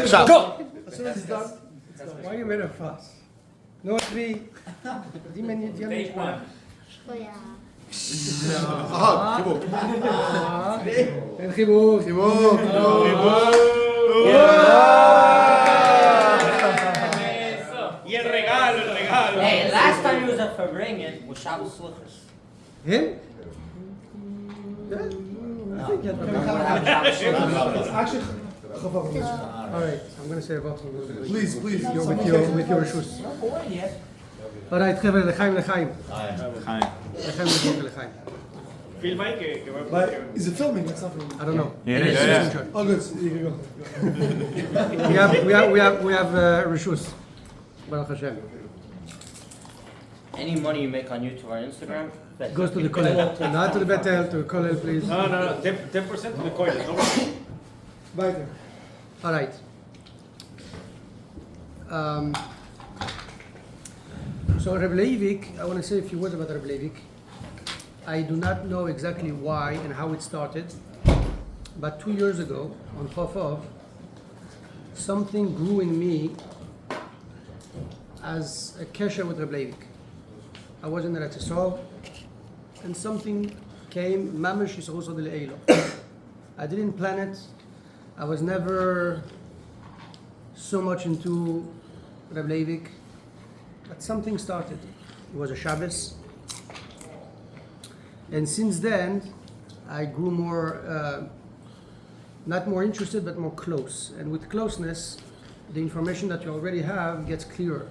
עכשיו. As soon as it's done, why are you made a fuss? No, three. Die Take one. חיבוק. אין חיבוק. חיבוק. Y el regalo, el regalo. Hey, last time he was at Fabringen was Shabbos Sluchas. Him? Yeah. I think it's actually all right, I'm going to say about Please. with your shoes. All right, חבר'ה, לחיים. לחיים לחיים. Film ahí que va a But is it filming? It's not filming. I don't know. Yeah. Oh, good. So you can go. We have reshus. Baruch Hashem. Any money you make on YouTube or Instagram, Goes to the kollel. Not to the betel, to the kollel, please. No, 10% to the coil. No Weiter. All right. So Reb Leivik, I want to say a few words about Reb Leivik. I do not know exactly why and how it started, but 2 years ago on Chofov, something grew in me as a kesher with Reb Leivik. I was in the Eretz Yisrael, and something came, mamash yisroso de le'elo. I didn't plan it. I was never so much into Reb Leivik, but something started. It was a Shabbos. And since then, I grew more, not more interested, but more close. And with closeness, the information that you already have gets clearer.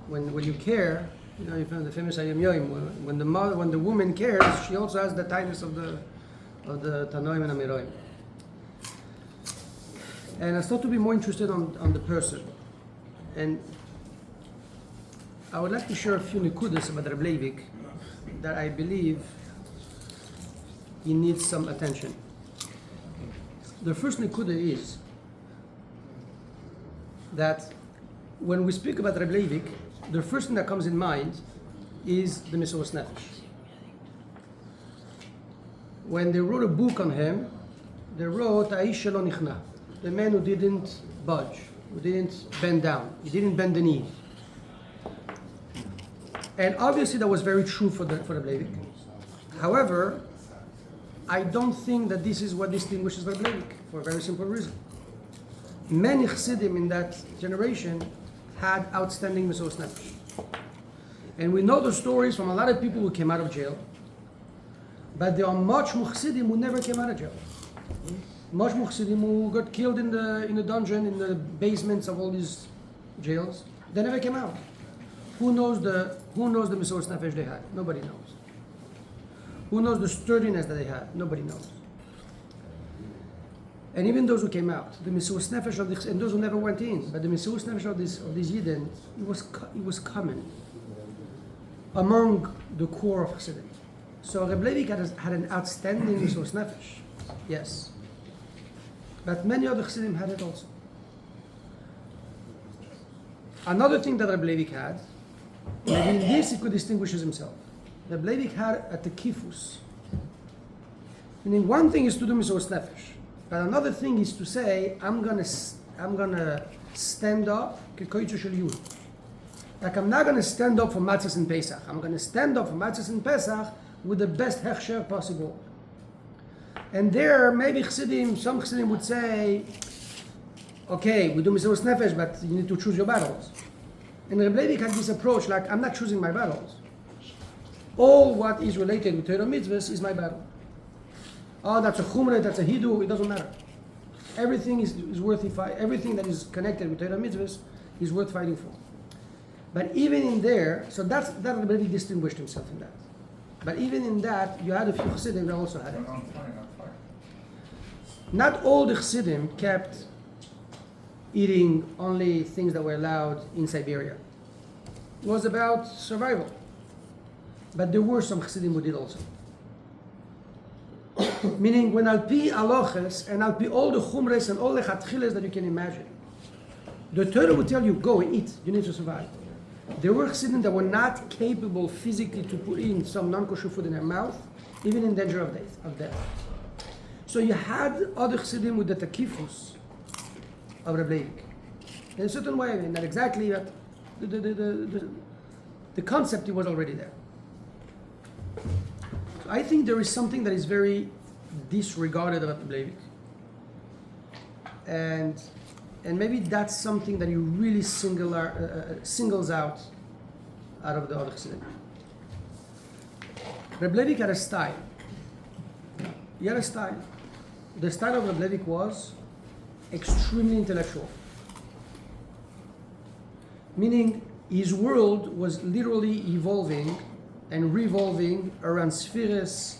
When you care, you know, you find the famous Ayam Yoim, when the woman cares, she also has the tightness of the Tanoim and Amiroim. And I start to be more interested on the person. And I would like to share a few nikudas about Reb Leivik that I believe he needs some attention. The first nikuda is that when we speak about Reb Leivik, the first thing that comes in mind is the Mesuras Nefesh. When they wrote a book on him, they wrote Aish Shelo Nichna, the man who didn't budge, who didn't bend down, he didn't bend the knee. And obviously that was very true for Reb Leivik. However, I don't think that this is what distinguishes Reb Leivik, for a very simple reason. Many Chassidim in that generation had outstanding Mesuras Nefesh. And we know the stories from a lot of people who came out of jail, but there are much Chassidim who never came out of jail. Much Chassidim who got killed in the dungeon, in the basements of all these jails. They never came out. Who knows the Mesuras Nefesh they had? Nobody knows. Who knows the sturdiness that they had? Nobody knows. And even those who came out, the Mesuras Nefesh of this, and those who never went in, but the Mesuras Nefesh of these Yidden, it was common among the core of Chassidim. So Reb Leivik had an outstanding Mesuras Nefesh, yes. But many other Chassidim had it also. Another thing that Reb Leivik had, maybe in this he could distinguish himself. Reb Leivik had a tekifus. Meaning one thing is to do Mesuras Nefesh, but another thing is to say, I'm gonna stand up kekoitzo shel Yud. Like I'm not gonna stand up for Matzos and Pesach. I'm gonna stand up for Matzos and Pesach with the best hechsher possible. And there, maybe some Chassidim would say, okay, we do Mesuras Nefesh, but you need to choose your battles. And Reb Leivik had this approach, like, I'm not choosing my battles. All what is related with Torah mitzvahs is my battle. Oh, that's a chumrah, that's a hidu, it doesn't matter. Everything is worth fighting. Everything that is connected with Torah mitzvahs is worth fighting for. But even in there, so that Reb Leivik distinguished himself in that. But even in that, you had a few Chassidim that also had it. Not all the Chassidim kept eating only things that were allowed in Siberia. It was about survival. But there were some Chassidim who did also. Meaning when al-pi aloches and al-pi all the chumres and all the chatchiles that you can imagine, the Torah would tell you, go and eat, you need to survive. There were Chassidim that were not capable physically to put in some non-kosher food in their mouth, even in danger of death. So you had other Chassidim with the takifus, of Reb Leivik. In a certain way, I mean, not exactly, but the concept was already there. So I think there is something that is very disregarded about Reb Leivik. And maybe that's something that he really singles out of the other Chassidim. Reb Leivik had a style. He had a style. The style of Reb Leivik was extremely intellectual. Meaning his world was literally evolving and revolving around spheres,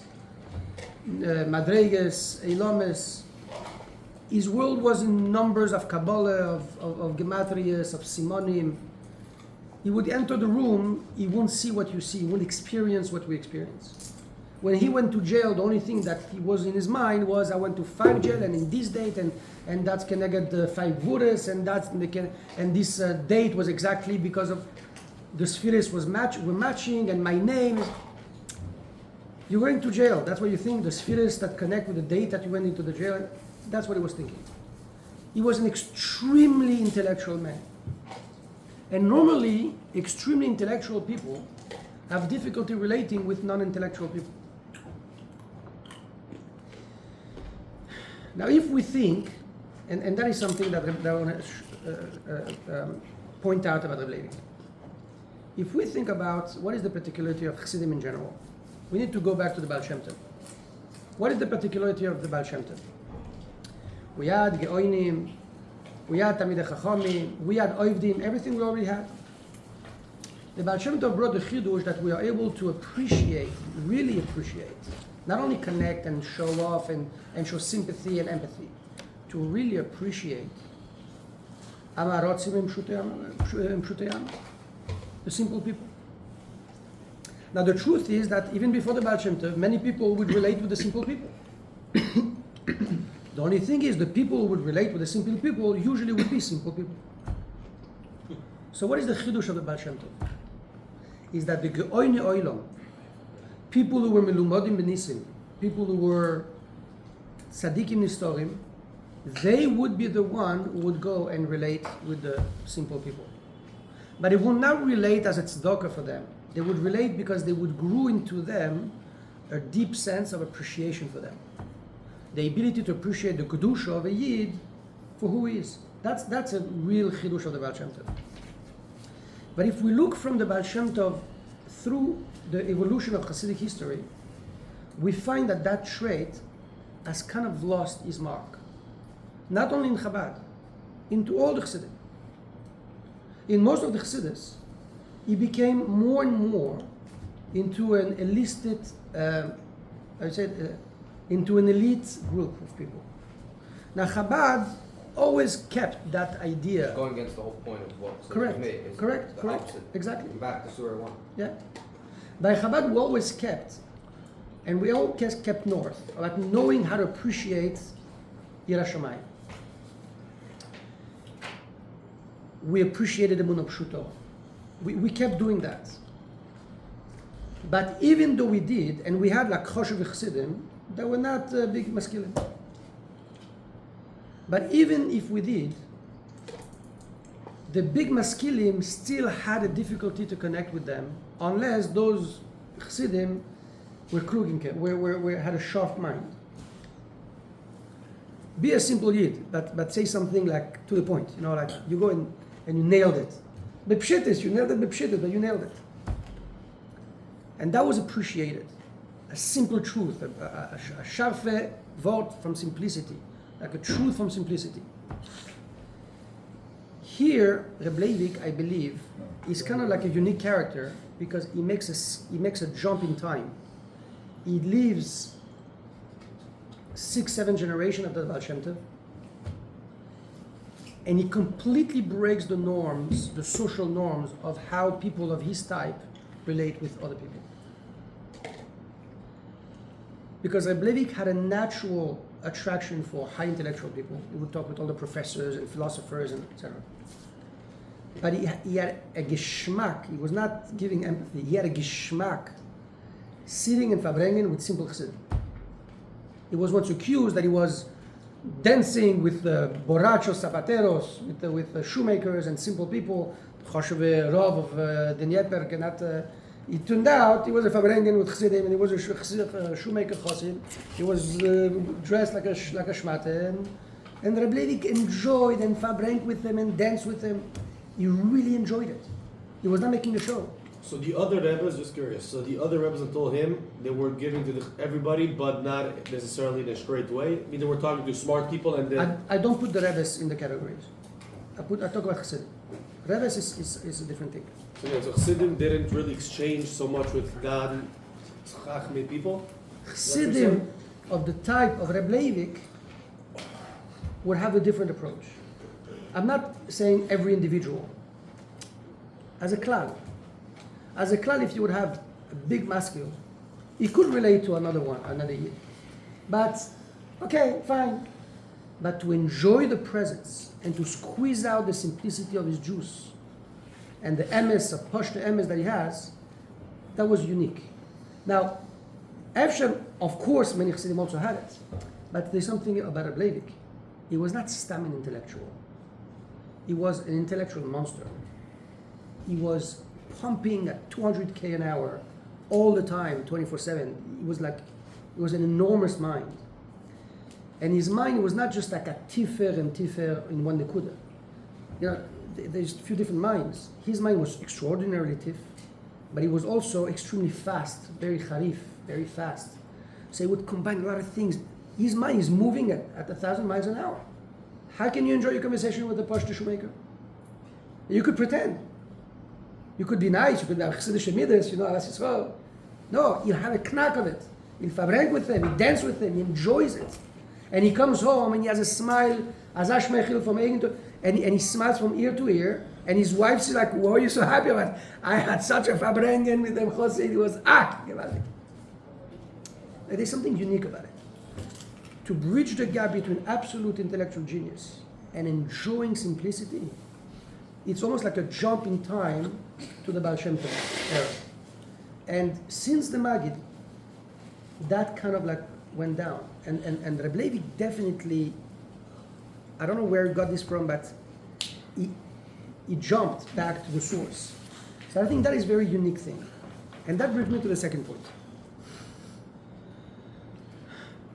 madreges, elames. His world was in numbers of Kabbalah, of gematrias, of simonim. He would enter the room, he won't see what you see, he won't experience what we experience. When he went to jail, the only thing that he was in his mind was, I went to 5 jail and in this date, and that's can I get the 5 vuras, and this date was exactly because of the spheres were matching, and my name. You're going to jail. That's what you think. The spheres that connect with the date that you went into the jail. That's what he was thinking. He was an extremely intellectual man. And normally, extremely intellectual people have difficulty relating with non-intellectual people. Now, if we think, and that is something that I want to point out about Reb Leivik. If we think about what is the particularity of Chassidim in general, we need to go back to the Baal Shem Tov. What is the particularity of the Baal Shem Tov? We had Geoinim, we had Tamidei Chachamim, we had Oivdim, everything we already had. The Baal Shem Tov brought the chidush that we are able to appreciate, really appreciate, not only connect and show off and show sympathy and empathy, to really appreciate Amarotzim Pshuteyam, the simple people. Now the truth is that even before the Baal Shem Tov, many people would relate with the simple people. The only thing is the people who would relate with the simple people usually would be simple people. So what is the chidush of the Baal Shem Tov? Is that the Geoini Oilam, people who were Melumodim Benisim, people who were Tzadikim Nistorim, they would be the one who would go and relate with the simple people. But it would not relate as a tzedakah for them. They would relate because they would grow into them a deep sense of appreciation for them. The ability to appreciate the kedusha of a yid for who he is. That's a real chidush of the Baal Shem Tov. But if we look from the Baal Shem Tov through the evolution of Hasidic history, we find that trait has kind of lost its mark. Not only in Chabad, into all the Chassidim. In most of the Chassidus, he became more and more into an illicit, into an elite group of people. Now Chabad always kept that idea. Going against the whole point of what Correct, made. It's correct, the correct, opposite. exactly. Back to Surah 1. Yeah. By Chabad we always kept, and we always kept north, about knowing how to appreciate Yirah Shamayim. We appreciated Emunah Pshuto. We kept doing that. But even though we did, and we had like Choshev Chassidim, that were not big maskilim. But even if we did, the big maskilim still had a difficulty to connect with them, unless those Chassidim were klugin, had a sharp mind. Be a simple yid, but say something like to the point. You know, like you go and you nailed it. Bepshitis, you nailed it, bepshitis, but you nailed it. And that was appreciated. A simple truth, a sharfe word from simplicity, like a truth from simplicity. Here, Reb Leivik, I believe, is kind of like a unique character because he makes a jump in time. He lives 6-7 generations after the Baal Shem Tov, and he completely breaks the norms, the social norms of how people of his type relate with other people. Because Reb Leivik had a natural attraction for high intellectual people. He would talk with all the professors and philosophers and etc. But he had a geschmack. He was not giving empathy. He had a geschmack sitting and farbrengen with simple chassidim. He was once accused that he was dancing with the borrachos, zapateros, with the shoemakers and simple people. Choshev Rav of the Dnieper cannot. It turned out he was a Fabrengen with Chassidim, and he was a shoemaker Chassid. He was dressed like a shmata, and Reb Leivik enjoyed and Fabrenk with them and danced with them. He really enjoyed it. He was not making a show. So the other Rebbes, just curious. So the other Rebbes that told him they were giving to everybody, but not necessarily in a straight way. I mean, they were talking to smart people, and then I don't put the Rebbe's in the categories. I talk about Chassidim. Rebbe's is a different thing. so Chassidim didn't really exchange so much with non-Chachmei people. Chassidim of the type of Reb Leivik would have a different approach. I'm not saying every individual. As a klal, if you would have a big masculine, he could relate to another Yid. But, okay, fine. But to enjoy the presence and to squeeze out the simplicity of his juice and the emes, of Pashto emes that he has, that was unique. Now, Efshem, of course, many Chassidim also had it. But there's something about Reb Leivik. He was not stamina intellectual. He was an intellectual monster. He was pumping at 200K an hour all the time, 24/7. It was an enormous mind. And his mind was not just like a tifer and tifer in one nekuda. You know, there's a few different minds. His mind was extraordinarily tif, but he was also extremely fast, very harif, very fast. So he would combine a lot of things. His mind is moving at 1,000 miles an hour. How can you enjoy your conversation with a Pashto shoemaker? You could pretend. You could be nice, you could have Chassidish midas, you know, Alas Yisrael. No, you have a knack of it. He'll fabrenk with them, he dance with them, he enjoys it. And he comes home and he has a smile, Azash Mechil from Egen and he smiles from ear to ear. And his wife, she's like, what are you so happy about? I had such a fabrengen with them, Chossid. It was, gewaltig. There's something unique about it. To bridge the gap between absolute intellectual genius and enjoying simplicity, it's almost like a jump in time to the Baal Shem Tov era. And since the Maggid, that kind of like went down. And Reb Leivik definitely, I don't know where he got this from, but he jumped back to the source. So I think that is a very unique thing. And that brings me to the second point.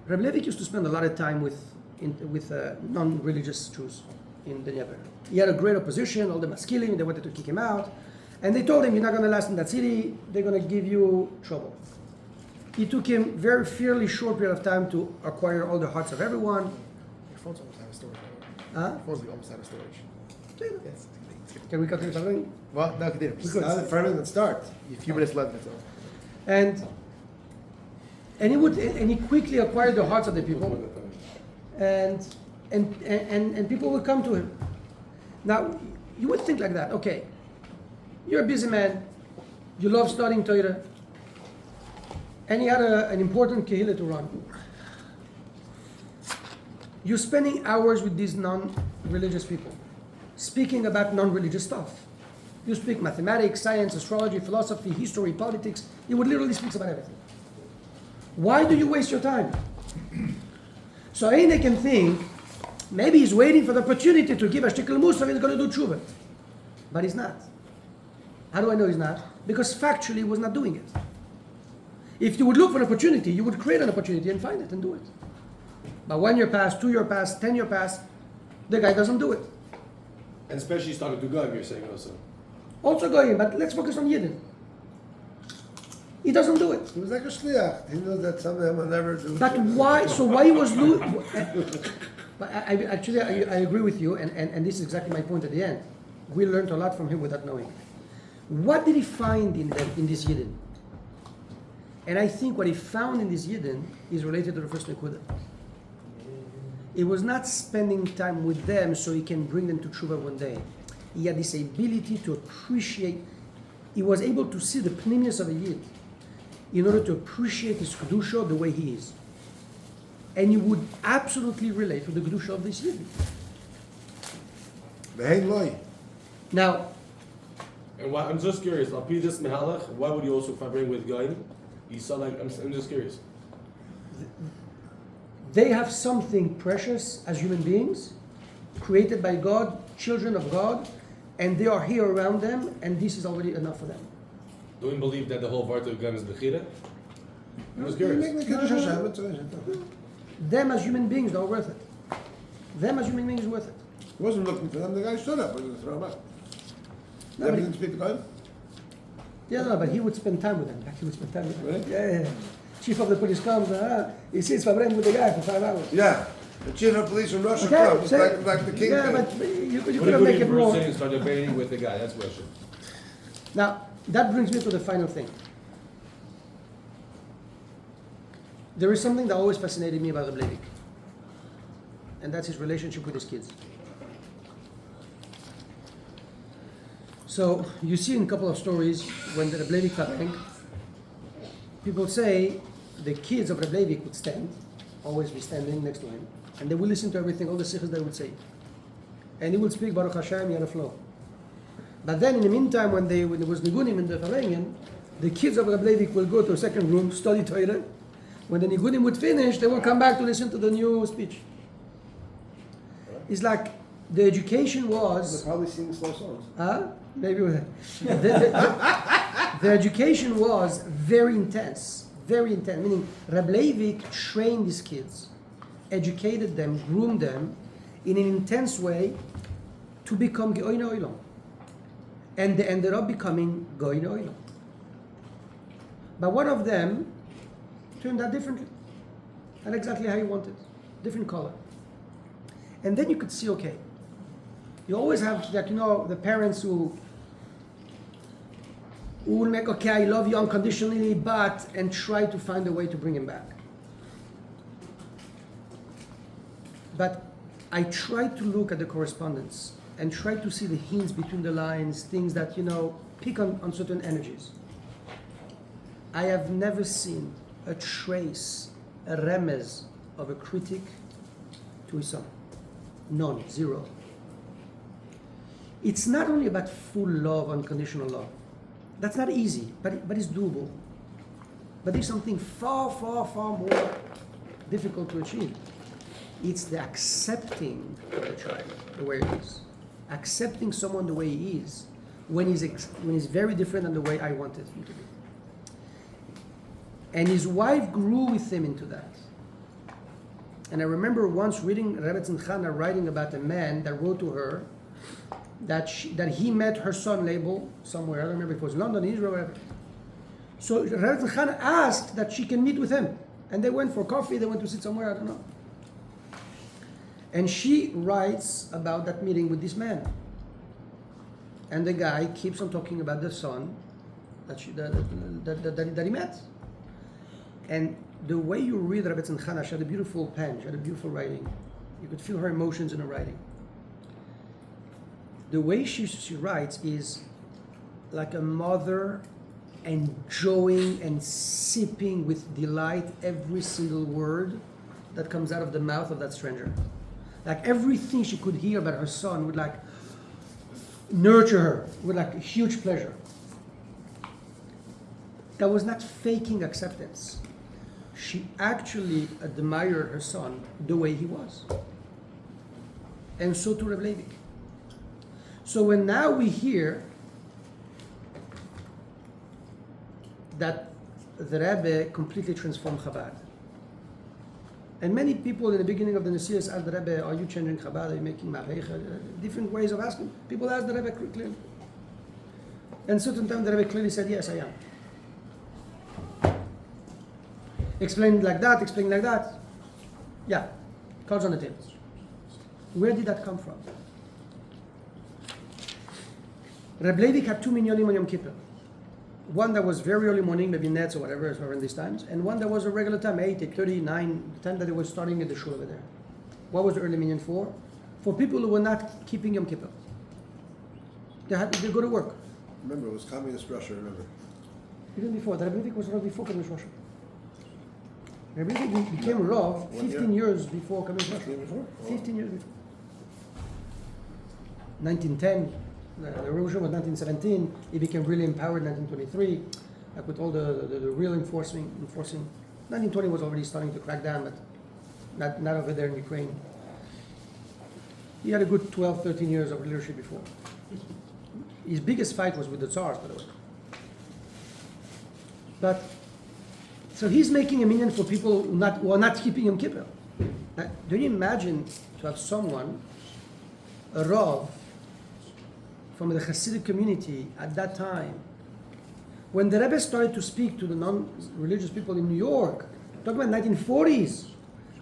Reb Leivik used to spend a lot of time with non-religious Jews in the Dnieper. He had a great opposition, all the maskilim, they wanted to kick him out. And they told him, you're not going to last in that city, they're going to give you trouble. It took him very fairly short period of time to acquire all the hearts of everyone. Your phone's almost out of storage. Huh? Your phone's almost out of storage. Yes. Can we continue something? Well, no, continue. could. Now the Friday let's start. A few minutes left, that's all. And he quickly acquired the hearts of the people. And people would come to him. Now, you would think like that, okay, you're a busy man, you love studying Torah, and you had an important kehillah to run. You're spending hours with these non-religious people, speaking about non-religious stuff. You speak mathematics, science, astrology, philosophy, history, politics. He would literally speak about everything. Why do you waste your time? So Eine can think, maybe he's waiting for the opportunity to give a shtickle musaf, he's going to do tshuva. But he's not. How do I know he's not? Because factually he was not doing it. If you would look for an opportunity, you would create an opportunity and find it and do it. But 1 year passed, 2 year passed, 10 year passed, the guy doesn't do it. And especially he's talking to God, you're saying also. Also going, but let's focus on Yidden. He doesn't do it. He was like a shliach. He knows that some of them will never do. But why? So why he was But I agree with you, and this is exactly my point at the end. We learned a lot from him without knowing. What did he find in this Yidden? And I think what he found in this Yidden is related to the first Nekuda. It was not spending time with them so he can bring them to Tshuva one day. He had this ability to appreciate. He was able to see the pnimius of a Yid in order to appreciate his Kedusha the way he is. And you would absolutely relate to the Kedusha of this Yid. Behein loy. Now, And why, I'm just curious, I'll be this mehalach, why would you also bring with Gain? You saw like, I'm just curious. They have something precious as human beings, created by God, children of God, and they are here around them, and this is already enough for them. Do we believe that the whole Varta Gun is Bechira? I was You curious. make the Kiddush Hashem, it's all- Them as human beings are worth it. Them as human beings are worth it. He wasn't looking for them, the guy stood up, was going to throw him out. No, Never but didn't speak to God? Yeah, no, but he would spend time with them. Like, he would spend time with them. Really? Yeah. Chief of the police comes, he sits verbrennt with the guy for 5 hours. Yeah. The chief of police from Russia Okay, comes, say- like the king. Yeah, thing. but you What could have make it more. sitting start debating with the guy? That's Russian. Now, that brings me to the final thing. There is something that always fascinated me about the Leivik, and that's his relationship with his kids. So, you see in a couple of stories, when the Leivik Tabeng, people say the kids of Leivik would stand, always be standing next to him, and they would listen to everything, all the sikhs they would say. And he would speak Baruch Hashem, he had a flow. But then in the meantime, when there was Nigunim in the Farengen, the kids of Reb Leivik will go to a second room, study Torah. When the Nigunim would finish, they will come back to listen to the new speech. It's like the education They're was, probably singing slow songs. maybe the education was very intense, meaning Reb Leivik trained these kids, educated them, groomed them in an intense way to become Geoine Oilam. And they ended up becoming Goyin Oilam. But one of them turned out differently. Not exactly how you wanted. Different color. And then you could see, okay, you always have, like, the parents who will make, okay, I love you unconditionally, but, and try to find a way to bring him back. But I try to look at the correspondence and try to see the hints between the lines, things that, pick on certain energies. I have never seen a trace, a remez of a critic to his son. None, zero. It's not only about full love, unconditional love. That's not easy, but it's doable. But there's something far, far, far more difficult to achieve. It's the accepting of the child the way it is. Accepting someone the way he is when he's very different than the way I wanted him to be. And his wife grew with him into that. And I remember once reading Rebbetzin Chana writing about a man that wrote to her that he met her son label somewhere. I don't remember if it was London, Israel, whatever. So Rebbetzin Chana asked that she can meet with him. And they went for coffee, they went to sit somewhere, I don't know. And she writes about that meeting with this man. And the guy keeps on talking about the son that he met. And the way you read Rebbetzin Chana, she had a beautiful pen, she had a beautiful writing. You could feel her emotions in her writing. The way she writes is like a mother enjoying and sipping with delight every single word that comes out of the mouth of that stranger. Like everything she could hear about her son would like nurture her with like a huge pleasure. That was not faking acceptance. She actually admired her son the way he was. And so too Reb Leivik. So when now we hear that the Rebbe completely transformed Chabad, and many people in the beginning of the Nesias asked the Rebbe, are you changing Chabad? Are you making Marecha? Different ways of asking. People asked the Rebbe clearly. And certain time the Rebbe clearly said, yes, I am. Explain like that. Yeah, cards on the table. Where did that come from? Reb Leivik had 2 minyanim on Yom Kippur. One that was very early morning, maybe nets or whatever, as around these times, and one that was a regular time, 8, 8:30, 9, the time that they were starting at the shul over there. What was the early minyan for? For people who were not keeping Yom Kippur. They had to go to work. Remember, it was communist Russia, remember. Even before, the Rebbe was Rav before communist Russia. Rebbe became Rav 15 years before communist Russia. 15 years before. 1910. The revolution was 1917. He became really empowered in 1923, like with all the real enforcing. 1920 was already starting to crack down, but not over there in Ukraine. He had a good 12, 13 years of leadership before. His biggest fight was with the Tsars, by the way. But, so he's making a minyan for people who are not keeping Yom Kippur. Now, do you imagine to have someone, a Rav, from the Hasidic community at that time, when the Rebbe started to speak to the non-religious people in New York, talking about 1940s,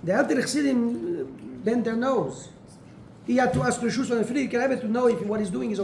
the Alter Chassidim bent their nose. He had to ask Rishus on the Friedrich Rebbe to know if what he's doing is okay.